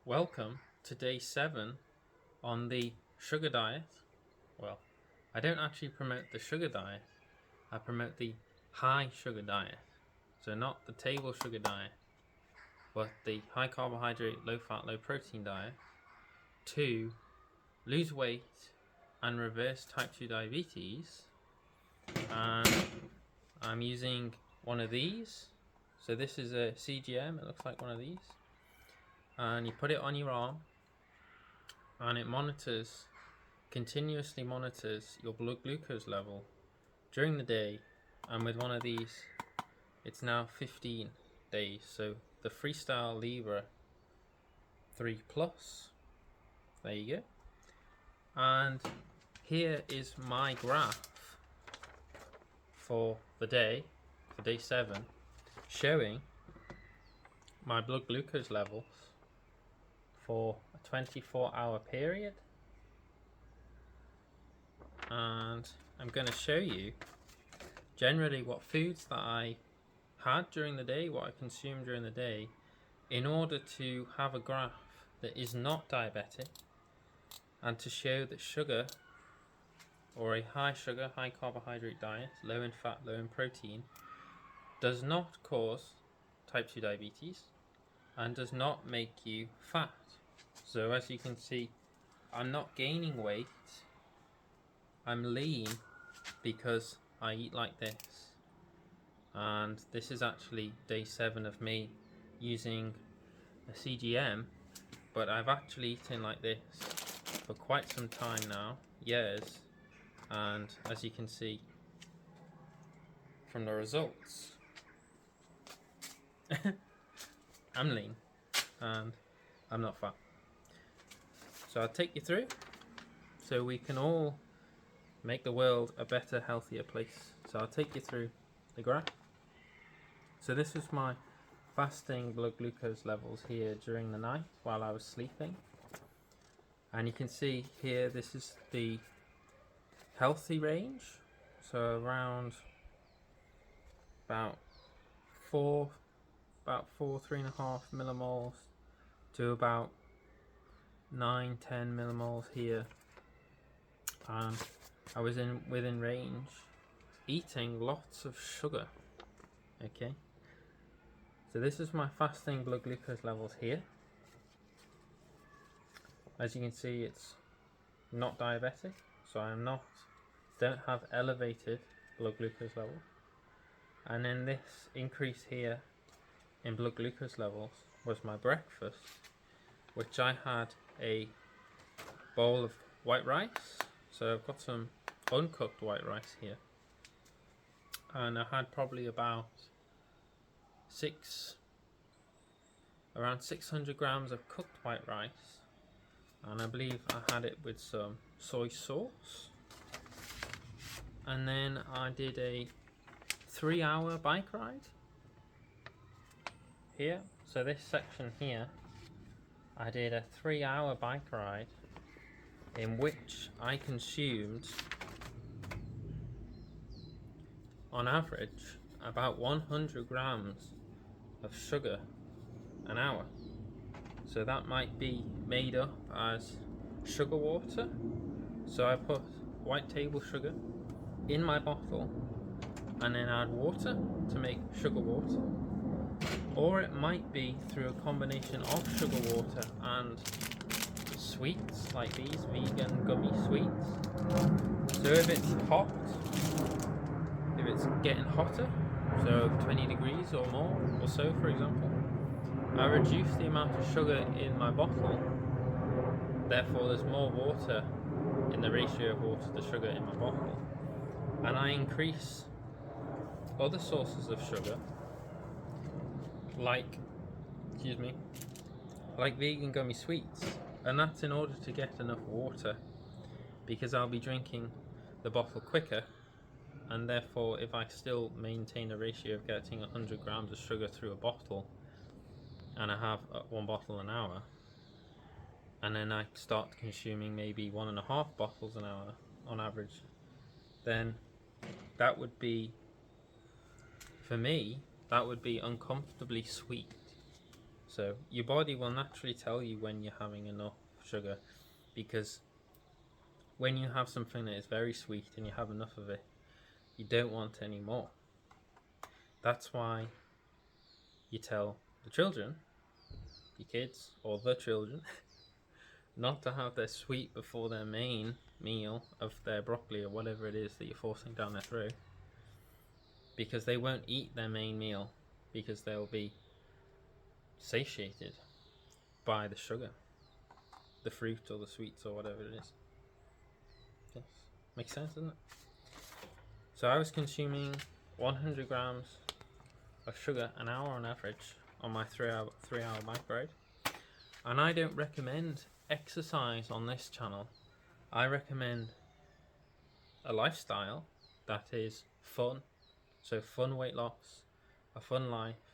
Welcome to day 7 on the sugar diet. Well, I don't actually promote the sugar diet, I promote the high sugar diet. So not the table sugar diet, but the high carbohydrate, low fat, low protein diet to lose weight and reverse type 2 diabetes. And I'm using one of these. So this is a CGM, it looks like one of these. And you put it on your arm and it continuously monitors your blood glucose level during the day. And with one of these, it's now 15 days. So the Freestyle Libre 3 Plus, there you go. And here is my graph for the day, for day 7, showing my blood glucose levels for a 24-hour period. And I'm going to show you generally what foods that I had during the day, what I consumed during the day, in order to have a graph that is not diabetic, and to show that sugar, or a high sugar, high carbohydrate diet, low in fat, low in protein, does not cause type 2 diabetes and does not make you fat. So as you can see, I'm not gaining weight, I'm lean because I eat like this. And this is actually day 7 of me using a CGM, but I've actually eaten like this for quite some time now, years, and as you can see from the results, I'm lean and I'm not fat. So I'll take you through so we can all make the world a better, healthier place. So I'll take you through the graph. So this is my fasting blood glucose levels here during the night while I was sleeping. And you can see here, this is the healthy range. So around about 3.5 millimoles to about 9-10 millimoles here. And I was within range, eating lots of sugar. Okay, so this is my fasting blood glucose levels here. As you can see, it's not diabetic, so don't have elevated blood glucose levels. And then this increase here in blood glucose levels was my breakfast, which I had a bowl of white rice. So I've got some uncooked white rice here, and I had probably around 600 grams of cooked white rice, and I believe I had it with some soy sauce. And then I did a 3-hour bike ride here. So this section here, I did a 3-hour bike ride in which I consumed, on average, about 100 grams of sugar an hour. So that might be made up as sugar water. So I put white table sugar in my bottle and then add water to make sugar water. Or it might be through a combination of sugar water and sweets like these vegan gummy sweets. So if it's hot, if it's getting hotter, so 20 degrees or more or so, for example, I reduce the amount of sugar in my bottle, therefore there's more water in the ratio of water to sugar in my bottle, and I increase other sources of sugar like vegan gummy sweets, and that's in order to get enough water, because I'll be drinking the bottle quicker, and therefore if I still maintain a ratio of getting 100 grams of sugar through a bottle, and I have 1 bottle an hour, and then I start consuming maybe 1.5 bottles an hour on average, then that would be, for me, that would be uncomfortably sweet. So your body will naturally tell you when you're having enough sugar, because when you have something that is very sweet and you have enough of it, you don't want any more. That's why you tell the children, your kids or the children, not to have their sweet before their main meal of their broccoli or whatever it is that you're forcing down their throat, because they won't eat their main meal, because they'll be satiated by the sugar, the fruit or the sweets or whatever it is. Yes. Makes sense, doesn't it? So I was consuming 100 grams of sugar an hour on average on my 3-hour bike ride. And I don't recommend exercise on this channel. I recommend a lifestyle that is fun. So fun weight loss, a fun life,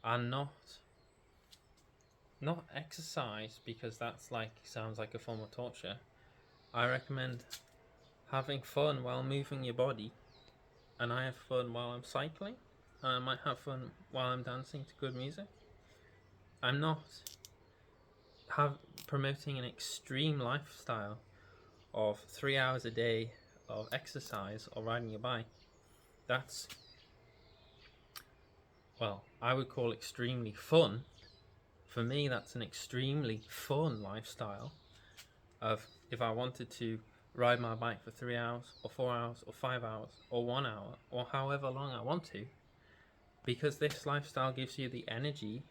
and not exercise, because that's sounds like a form of torture. I recommend having fun while moving your body, and I have fun while I'm cycling, and I might have fun while I'm dancing to good music. I'm not promoting an extreme lifestyle of 3 hours a day of exercise or riding your bike. That's, well, I would call extremely fun. For me, that's an extremely fun lifestyle of, if I wanted to ride my bike for 3 hours or 4 hours or 5 hours or 1 hour or however long I want to, because this lifestyle gives you the energy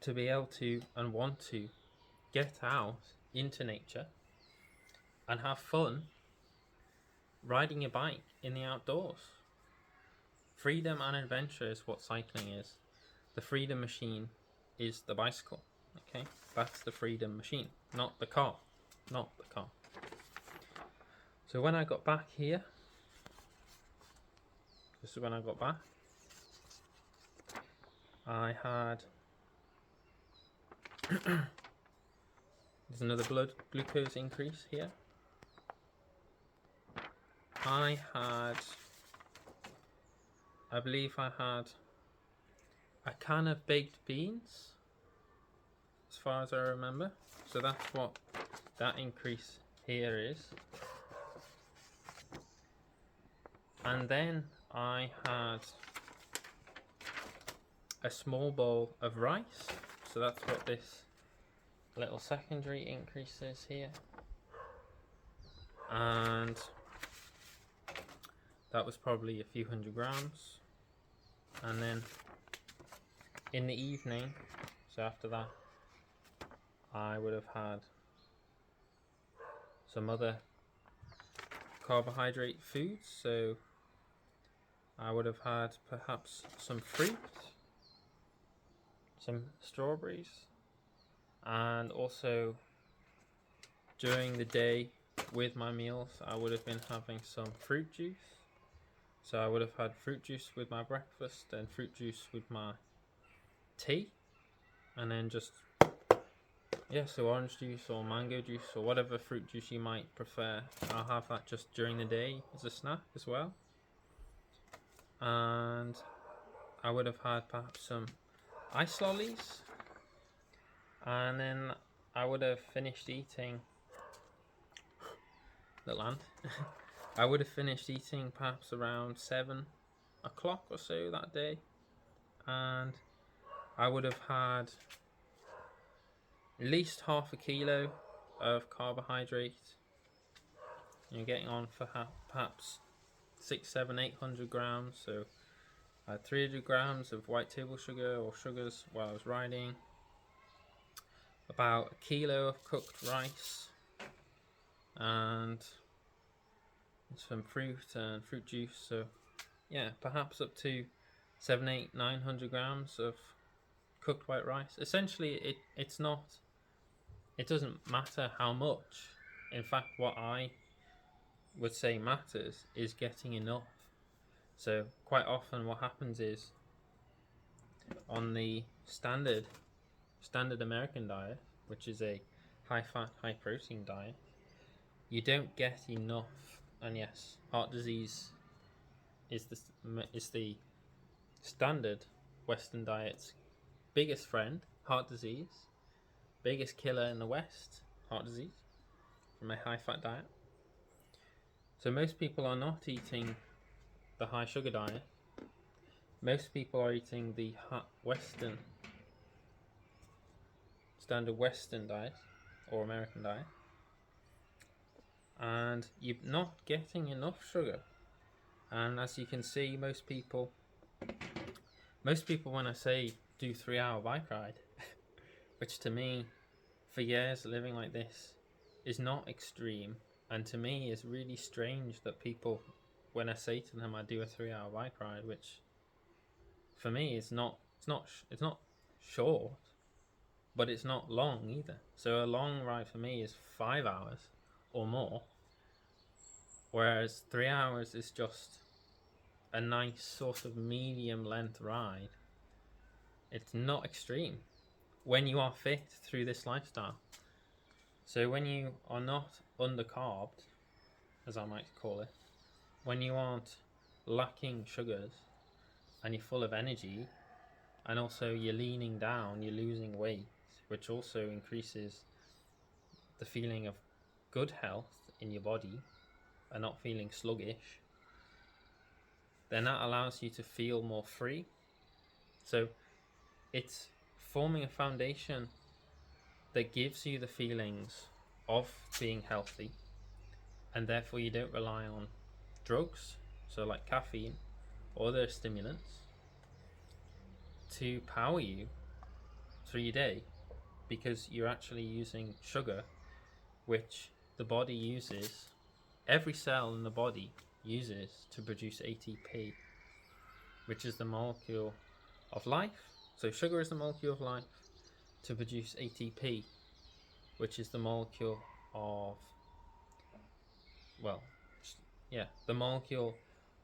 to be able to and want to get out into nature and have fun riding a bike in the outdoors. Freedom and adventure is what cycling is. The freedom machine is the bicycle. Okay, that's the freedom machine, not the car. Not the car. So when I got back here, this is when I got back, I had there's another blood glucose increase here. I believe I had a can of baked beans, as far as I remember. So that's what that increase here is. And then I had a small bowl of rice. So that's what this little secondary increase is here. And that was probably a few 100 grams. And then in the evening, so after that, I would have had some other carbohydrate foods. So I would have had perhaps some fruit, some strawberries, and also during the day with my meals I would have been having some fruit juice. So I would have had fruit juice with my breakfast and fruit juice with my tea, and then just, yeah, so orange juice or mango juice or whatever fruit juice you might prefer. I'll have that just during the day as a snack as well. And I would have had perhaps some ice lollies, and then I would have finished eating the land. I would have finished eating perhaps around 7 o'clock or so that day, and I would have had at least half a kilo of carbohydrate. You're getting on for perhaps 600, 700, 800 grams. So I had 300 grams of white table sugar or sugars while I was riding, about a kilo of cooked rice, and some fruit and fruit juice. So yeah, perhaps up to 700, 800, 900 grams of cooked white rice. Essentially, it doesn't matter how much. In fact, what I would say matters is getting enough. So quite often what happens is, on the standard American diet, which is a high fat, high protein diet, you don't get enough. And yes, heart disease is the standard Western diet's biggest friend, heart disease. Biggest killer in the West, heart disease, from a high-fat diet. So most people are not eating the high sugar diet. Most people are eating the Western, standard Western diet, or American diet. And you're not getting enough sugar. And as you can see, most people when I say do 3-hour bike ride, which to me, for years living like this, is not extreme, and to me is really strange that people, when I say to them I do a 3-hour bike ride, which for me is not short, but it's not long either. So a long ride for me is 5 hours or more, whereas 3 hours is just a nice sort of medium length ride. It's not extreme when you are fit through this lifestyle. So when you are not undercarbed, as I might call it, when you aren't lacking sugars and you're full of energy, and also you're leaning down, you're losing weight, which also increases the feeling of good health in your body and not feeling sluggish, then that allows you to feel more free. So it's forming a foundation that gives you the feelings of being healthy, and therefore you don't rely on drugs, so like caffeine or other stimulants, to power you through your day, because you're actually using sugar, which the body uses, every cell in the body uses to produce ATP, which is the molecule of life. So sugar is the molecule of life to produce ATP, which is the molecule of, the molecule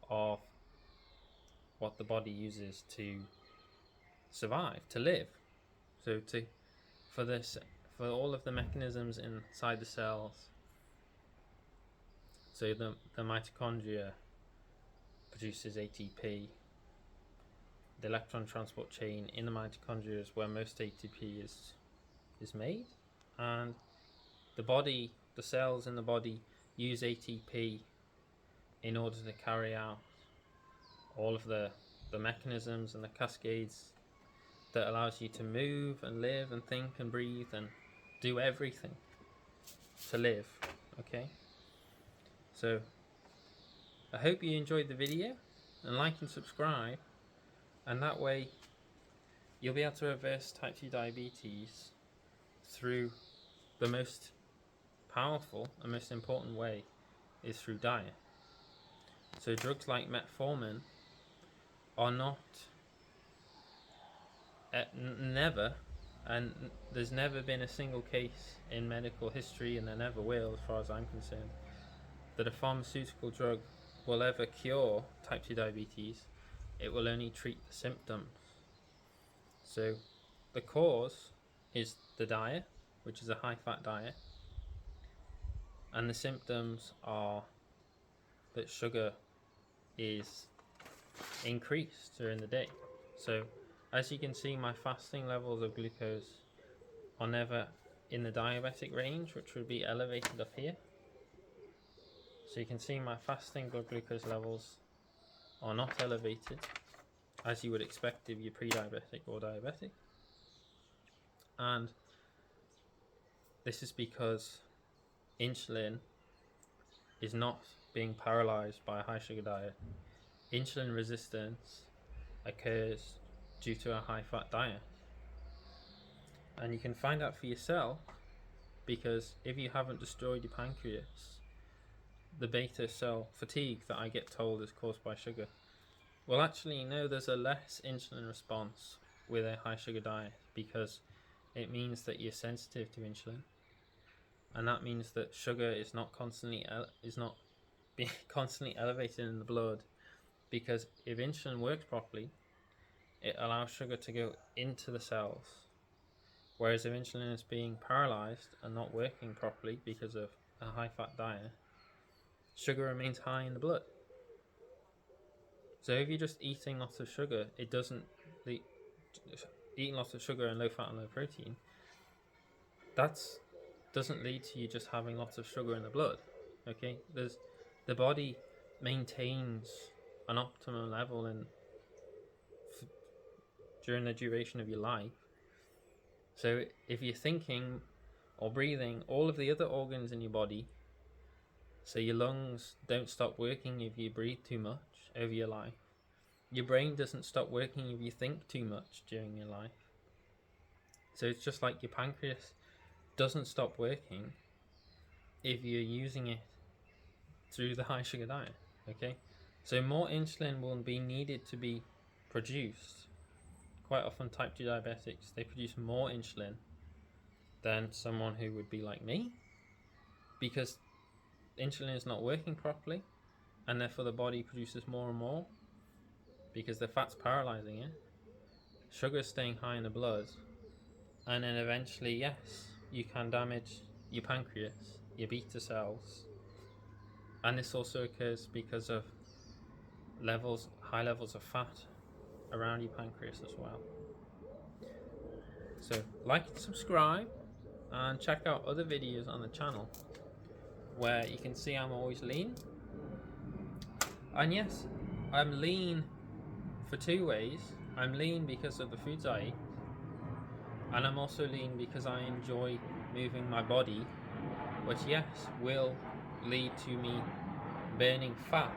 of what the body uses to survive, to live. So for all of the mechanisms inside the cells, so the mitochondria produces ATP, the electron transport chain in the mitochondria is where most ATP is made, and the cells in the body use ATP in order to carry out all of the mechanisms and the cascades that allows you to move and live and think and breathe and do everything to live. Okay, so I hope you enjoyed the video, and like and subscribe, and that way you'll be able to reverse type 2 diabetes through the most powerful and most important way is through diet. So drugs like metformin are not there's never been a single case in medical history, and there never will, as far as I'm concerned, that a pharmaceutical drug will ever cure type 2 diabetes. It will only treat the symptoms. So the cause is the diet, which is a high-fat diet, and the symptoms are that sugar is increased during the day. So as you can see, my fasting levels of glucose are never in the diabetic range, which would be elevated up here. So you can see my fasting blood glucose levels are not elevated, as you would expect if you're pre-diabetic or diabetic. And this is because insulin is not being paralyzed by a high sugar diet. Insulin resistance occurs due to a high-fat diet. And you can find out for yourself, because if you haven't destroyed your pancreas, the beta cell fatigue that I get told is caused by sugar. Well, actually, no, there's a less insulin response with a high sugar diet, because it means that you're sensitive to insulin, and that means that sugar is not constantly being constantly elevated in the blood, because if insulin works properly, it allows sugar to go into the cells. Whereas if insulin is being paralyzed and not working properly because of a high-fat diet, sugar remains high in the blood. So if you're just eating lots of sugar, eating lots of sugar and low fat and low protein, that doesn't lead to you just having lots of sugar in the blood. Okay, the body maintains an optimum level during the duration of your life. So if you're thinking or breathing, all of the other organs in your body, so your lungs don't stop working if you breathe too much over your life. Your brain doesn't stop working if you think too much during your life. So it's just like your pancreas doesn't stop working if you're using it through the high sugar diet. Okay, so more insulin will be needed to be produced. Quite often type 2 diabetics, they produce more insulin than someone who would be like me, because insulin is not working properly, and therefore the body produces more and more because the fat's paralyzing it, sugar is staying high in the blood, and then eventually, yes, you can damage your pancreas, your beta cells. And this also occurs because of high levels of fat around your pancreas as well. So like and subscribe, and check out other videos on the channel where you can see I'm always lean. And yes, I'm lean for two ways. I'm lean because of the foods I eat, and I'm also lean because I enjoy moving my body, which yes, will lead to me burning fat.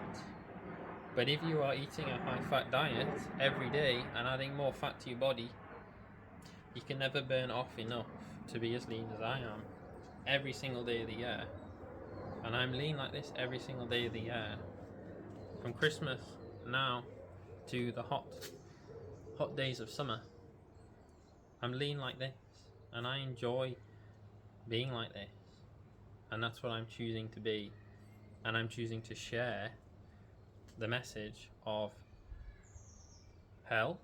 But if you are eating a high fat diet every day and adding more fat to your body, you can never burn off enough to be as lean as I am every single day of the year. And I'm lean like this every single day of the year. From Christmas now to the hot days of summer, I'm lean like this, and I enjoy being like this. And that's what I'm choosing to be. And I'm choosing to share the message of health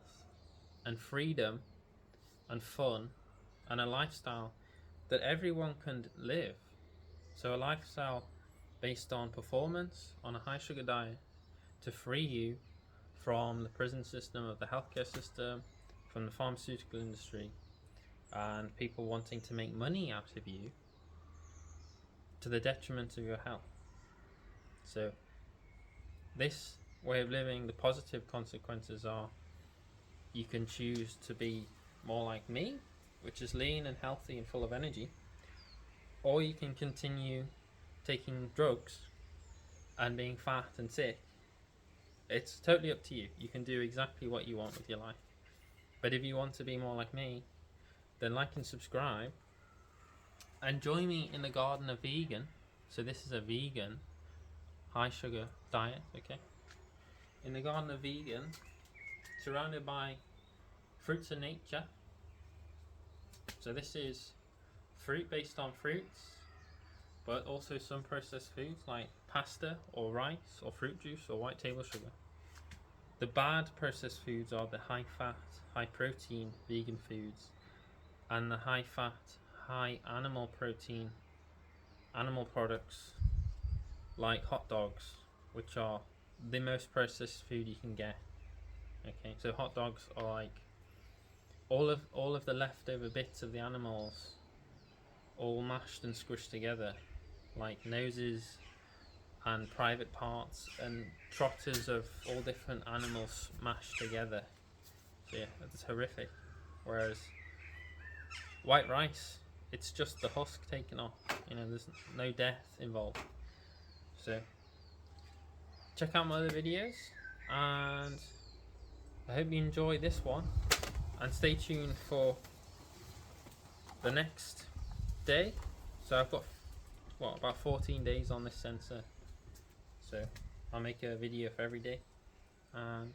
and freedom and fun and a lifestyle that everyone can live. So a lifestyle based on performance, on a high sugar diet, to free you from the prison system of the healthcare system, from the pharmaceutical industry, and people wanting to make money out of you to the detriment of your health. So this way of living, the positive consequences are you can choose to be more like me, which is lean and healthy and full of energy, or you can continue taking drugs and being fat and sick. It's totally up to you. You can do exactly what you want with your life. But if you want to be more like me, then like and subscribe, and join me in the garden of vegan. So this is a vegan high sugar diet, okay? In the garden of vegan, surrounded by fruits of nature. So this is fruit based on fruits, but also some processed foods like pasta or rice or fruit juice or white table sugar. The bad processed foods are the high fat, high protein vegan foods, and the high fat, high animal protein animal products like hot dogs, which are the most processed food you can get. Okay, so hot dogs are like all of the leftover bits of the animals all mashed and squished together, like noses and private parts and trotters of all different animals mashed together. So yeah, it's horrific. Whereas white rice, it's just the husk taken off, you know, there's no death involved. So check out my other videos, and I hope you enjoy this one, and stay tuned for the next day. So I've got about 14 days on this sensor, so I'll make a video for every day. And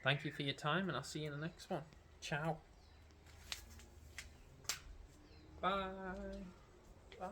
thank you for your time, and I'll see you in the next one. Ciao. Bye. Bye.